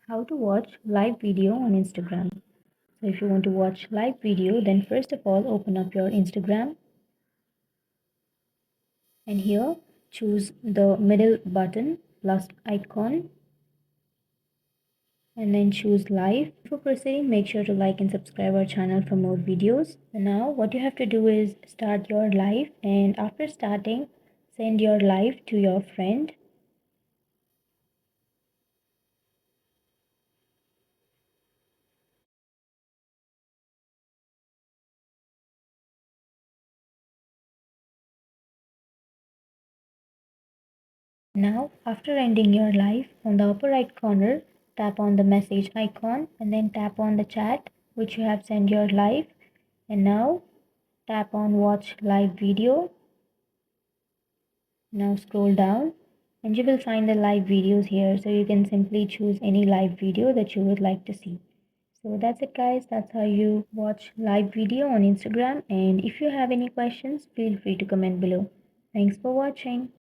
How to watch live video on Instagram. So if you want to watch live video, then first of all open up your Instagram and here choose the middle button plus icon and then choose live. Before proceeding, make sure to like and subscribe our channel for more videos. So now what you have to do is start your live, and after starting, send your live to your friend. Now, after ending your live, on the upper right corner, tap on the message icon and then tap on the chat which you have sent your live, and now tap on watch live video. Now scroll down and you will find the live videos here, so you can simply choose any live video that you would like to see. So that's it guys, that's how you watch live video on Instagram, and if you have any questions, feel free to comment below. Thanks for watching.